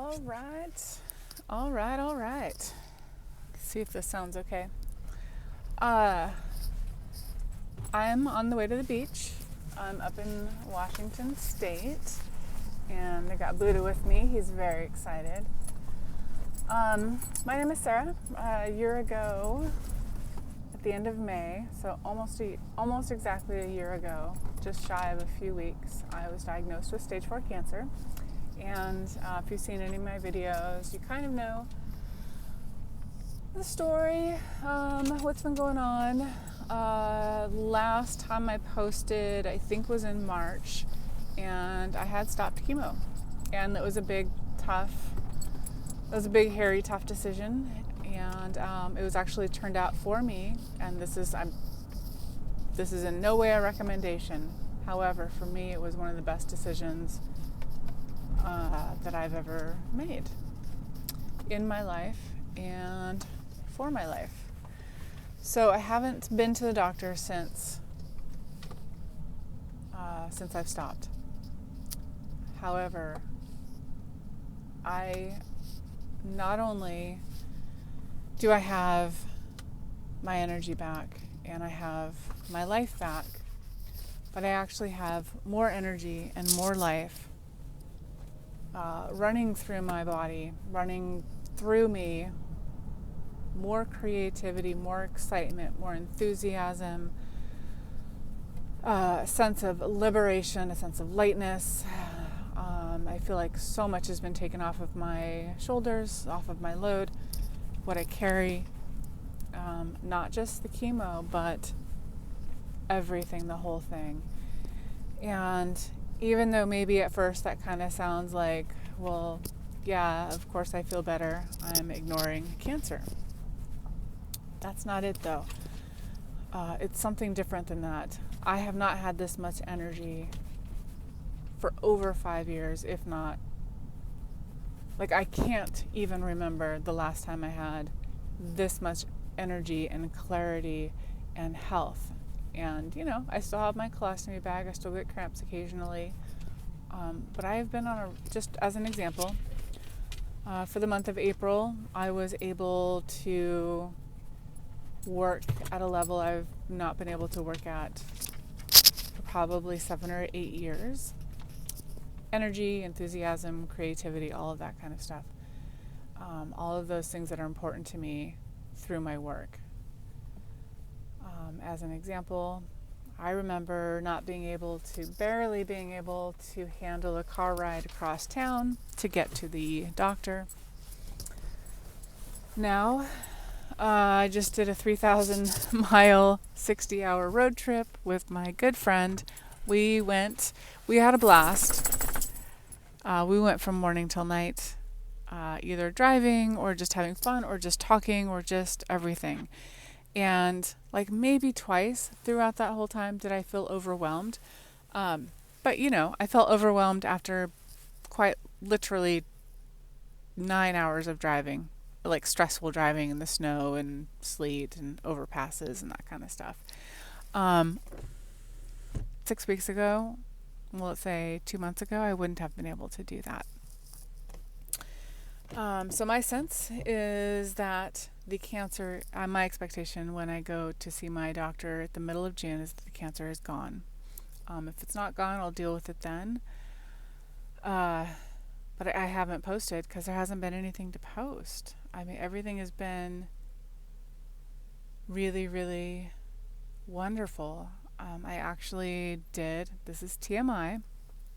All right. See if this sounds okay. I'm on the way to the beach. I'm up in Washington State, and I got Buddha with me. He's very excited. My name is Sarah. A year ago, at the end of May, so almost exactly a year ago, just shy of a few weeks, I was diagnosed with stage 4 cancer. And if you've seen any of my videos, you kind of know the story, what's been going on. Last time I posted, I think, was in March, and I had stopped chemo. And it was a big, hairy, tough decision. And it was actually turned out for me. And this is in no way a recommendation. However, for me, it was one of the best decisions that I've ever made in my life and for my life. So I haven't been to the doctor since I've stopped. However, not only do I have my energy back and I have my life back, but I actually have more energy and more life running through my body, running through me, more creativity, more excitement, more enthusiasm, a sense of liberation, a sense of lightness. I feel like so much has been taken off of my shoulders, off of my load, what I carry, not just the chemo, but everything, the whole thing. And even though maybe at first that kind of sounds like, well, yeah, of course I feel better, I'm ignoring cancer. That's not it, though. It's something different than that. I have not had this much energy for over 5 years, if not. Like, I can't even remember the last time I had this much energy and clarity and health. And, I still have my colostomy bag. I still get cramps occasionally. But I have been just as an example, for the month of April, I was able to work at a level I've not been able to work at for probably 7 or 8 years. Energy, enthusiasm, creativity, all of that kind of stuff. All of those things that are important to me through my work. As an example, I remember barely being able to handle a car ride across town to get to the doctor. Now, I just did a 3,000-mile, 60-hour road trip with my good friend. We had a blast. We went from morning till night, either driving or just having fun or just talking or just everything. And like maybe twice throughout that whole time did I feel overwhelmed. But I felt overwhelmed after quite literally 9 hours of driving, like stressful driving in the snow and sleet and overpasses and that kind of stuff. 6 weeks ago, well, let's say 2 months ago, I wouldn't have been able to do that. So my sense is that the cancer, my expectation when I go to see my doctor at the middle of June is that the cancer is gone. If it's not gone, I'll deal with it then. But I haven't posted because there hasn't been anything to post. I mean, everything has been really, really wonderful. I actually did, this is TMI,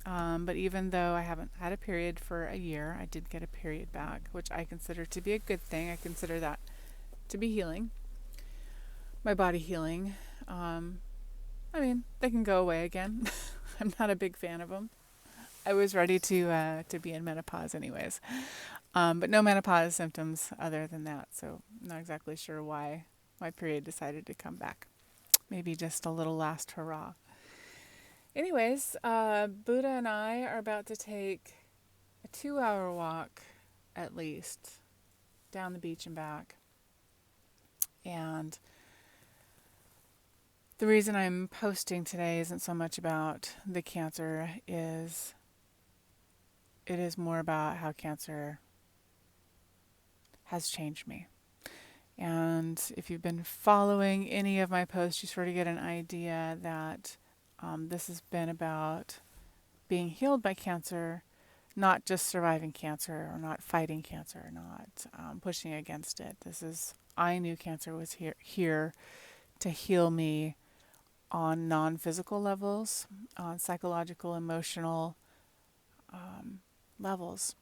but even though I haven't had a period for a year, I did get a period back, which I consider to be a good thing. I consider that to be healing, my body healing. They can go away again. I'm not a big fan of them. I was ready to be in menopause anyways, but no menopause symptoms other than that, so I'm not exactly sure why my period decided to come back. Maybe just a little last hurrah. Anyways, Buddha and I are about to take a 2-hour walk, at least, down the beach and back. And the reason I'm posting today isn't so much about the cancer, is it is more about how cancer has changed me. And if you've been following any of my posts, you sort of get an idea that this has been about being healed by cancer, not just surviving cancer or not fighting cancer, not pushing against it. I knew cancer was here to heal me on non-physical levels, on psychological, emotional levels.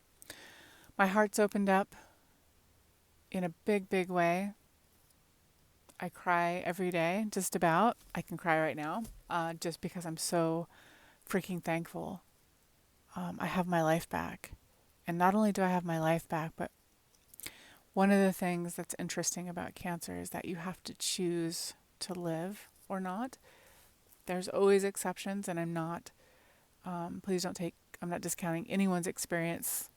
My heart's opened up in a big, big way. I cry every day, just about. I can cry right now, just because I'm so freaking thankful. I have my life back. And not only do I have my life back, but one of the things that's interesting about cancer is that you have to choose to live or not. There's always exceptions, and I'm not discounting anyone's experience.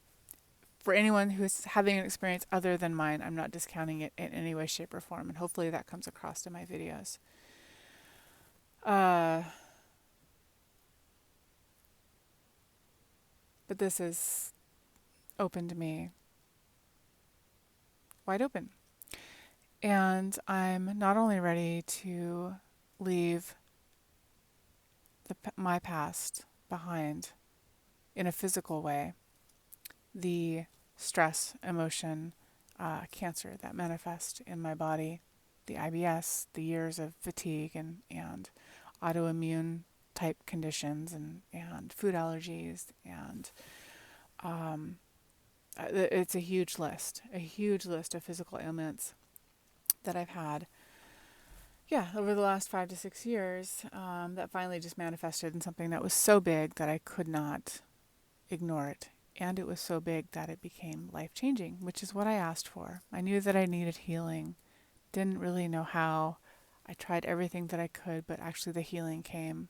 For anyone who's having an experience other than mine, I'm not discounting it in any way, shape, or form, and hopefully that comes across in my videos. But this has opened me wide open. And I'm not only ready to leave my past behind in a physical way, the stress, emotion, cancer that manifest in my body, the IBS, the years of fatigue and autoimmune type conditions and food allergies, and it's a huge list of physical ailments that I've had over the last 5 to 6 years, that finally just manifested in something that was so big that I could not ignore it. And it was so big that it became life-changing, which is what I asked for. I knew that I needed healing. Didn't really know how. I tried everything that I could, but actually the healing came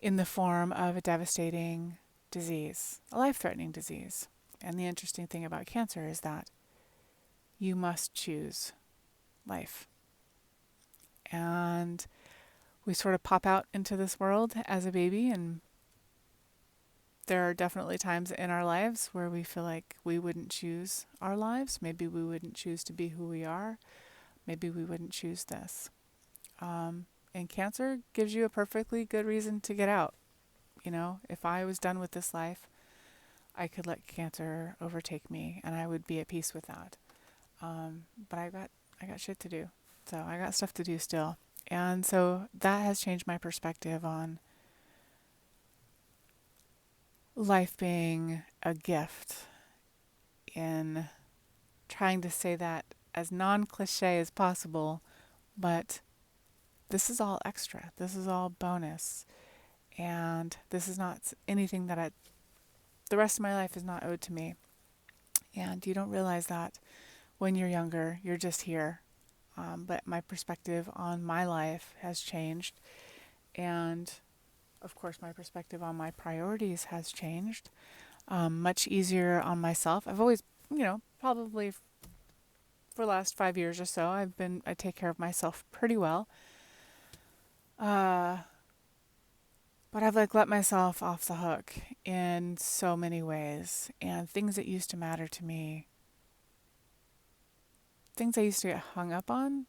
in the form of a devastating disease, a life-threatening disease. And the interesting thing about cancer is that you must choose life. And we sort of pop out into this world as a baby, and there are definitely times in our lives where we feel like we wouldn't choose our lives. Maybe we wouldn't choose to be who we are. Maybe we wouldn't choose this. And cancer gives you a perfectly good reason to get out. You know, if I was done with this life, I could let cancer overtake me, and I would be at peace with that. But I got shit to do. So I got stuff to do still. And so that has changed my perspective on life being a gift, in trying to say that as non-cliche as possible, but this is all extra. This is all bonus. And this is not anything that the rest of my life is not owed to me. And you don't realize that when you're younger, you're just here. But my perspective on my life has changed. And of course, my perspective on my priorities has changed. Much easier on myself. I've always, probably for the last 5 years or so, I take care of myself pretty well. But I've let myself off the hook in so many ways. And things that used to matter to me, things I used to get hung up on,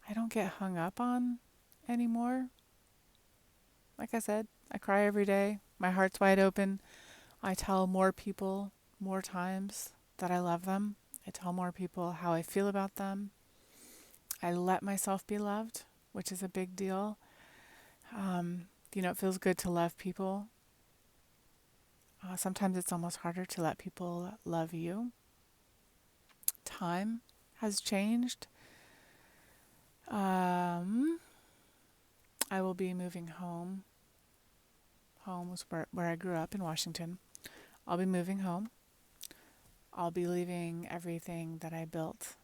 I don't get hung up on anymore. Like I said, I cry every day. My heart's wide open. I tell more people more times that I love them. I tell more people how I feel about them. I let myself be loved, which is a big deal. It feels good to love people. Sometimes it's almost harder to let people love you. Time has changed. I will be moving home. Home was where I grew up in Washington. I'll be moving home. I'll be leaving everything that I built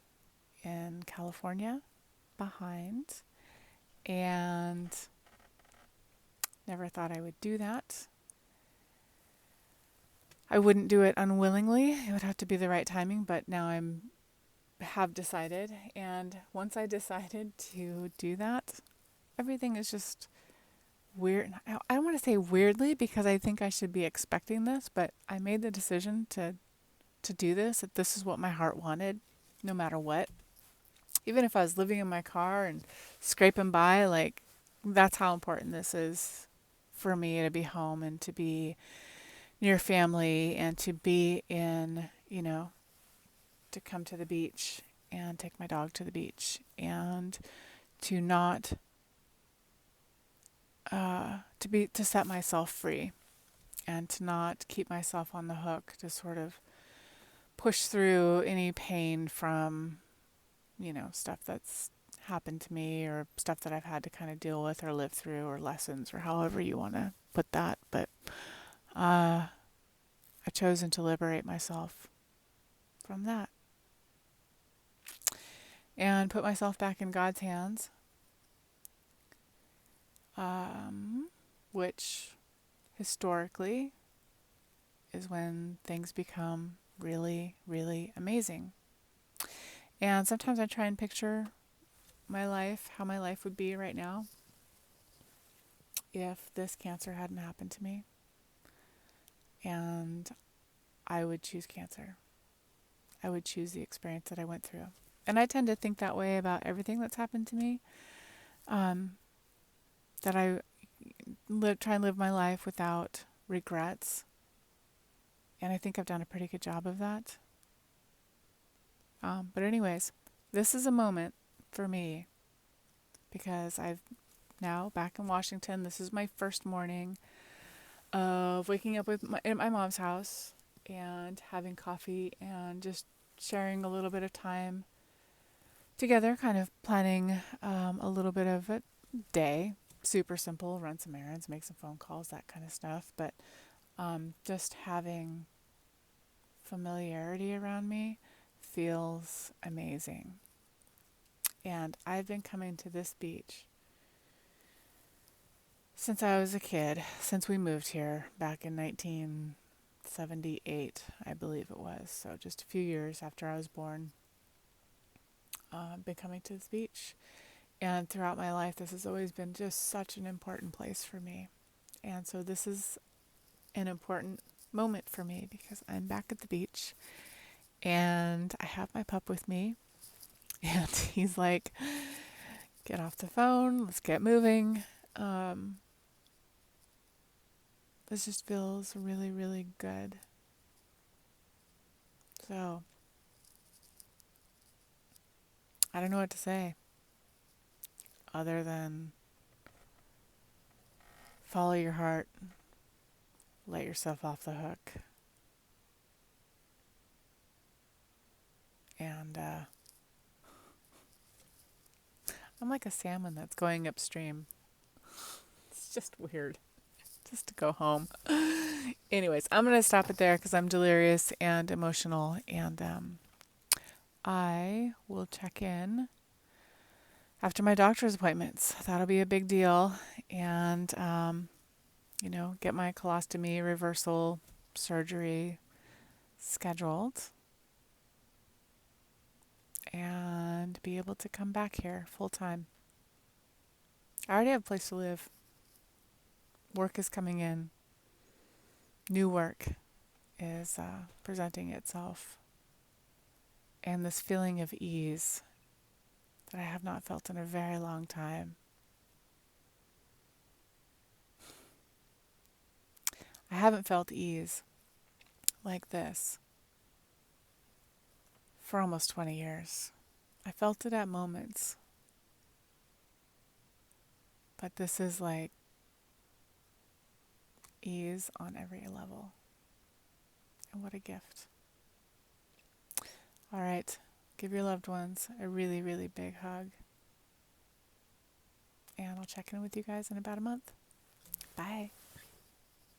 in California behind. And never thought I would do that. I wouldn't do it unwillingly. It would have to be the right timing, but now have decided. And once I decided to do that, everything is just weird. I don't want to say weirdly because I think I should be expecting this, but I made the decision to do this. That this is what my heart wanted, no matter what. Even if I was living in my car and scraping by, like that's how important this is for me to be home and to be near family and to be in, to come to the beach and take my dog to the beach and to not to set myself free and to not keep myself on the hook to sort of push through any pain from, stuff that's happened to me or stuff that I've had to kind of deal with or live through or lessons or however you want to put that. But I've chosen to liberate myself from that and put myself back in God's hands, which historically is when things become really, really amazing. And sometimes I try and picture my life, how my life would be right now if this cancer hadn't happened to me. And I would choose cancer. I would choose the experience that I went through. And I tend to think that way about everything that's happened to me. That I try and live my life without regrets. And I think I've done a pretty good job of that. But anyways, this is a moment for me because I've now back in Washington. This is my first morning of waking up in my mom's house and having coffee and just sharing a little bit of time together, kind of planning a little bit of a day. Super simple, run some errands, make some phone calls, that kind of stuff. But just having familiarity around me feels amazing. And I've been coming to this beach since I was a kid, since we moved here back in 1978, I believe it was. So just a few years after I was born, I've been coming to this beach. And throughout my life, this has always been just such an important place for me. And so this is an important moment for me because I'm back at the beach and I have my pup with me. And he's like, get off the phone, let's get moving. This just feels really, really good. So, I don't know what to say other than follow your heart, let yourself off the hook, and I'm like a salmon that's going upstream. It's just weird. Just to go home. Anyways, I'm going to stop it there because I'm delirious and emotional, and I will check in after my doctor's appointments. That'll be a big deal, and get my colostomy reversal surgery scheduled and be able to come back here full time. I already have a place to live. Work is coming in. New work is presenting itself. And this feeling of ease that I have not felt in a very long time. I haven't felt ease like this for almost 20 years. I felt it at moments. But this is like ease on every level. And what a gift. All right. Give your loved ones a really, really big hug. And I'll check in with you guys in about a month. Bye.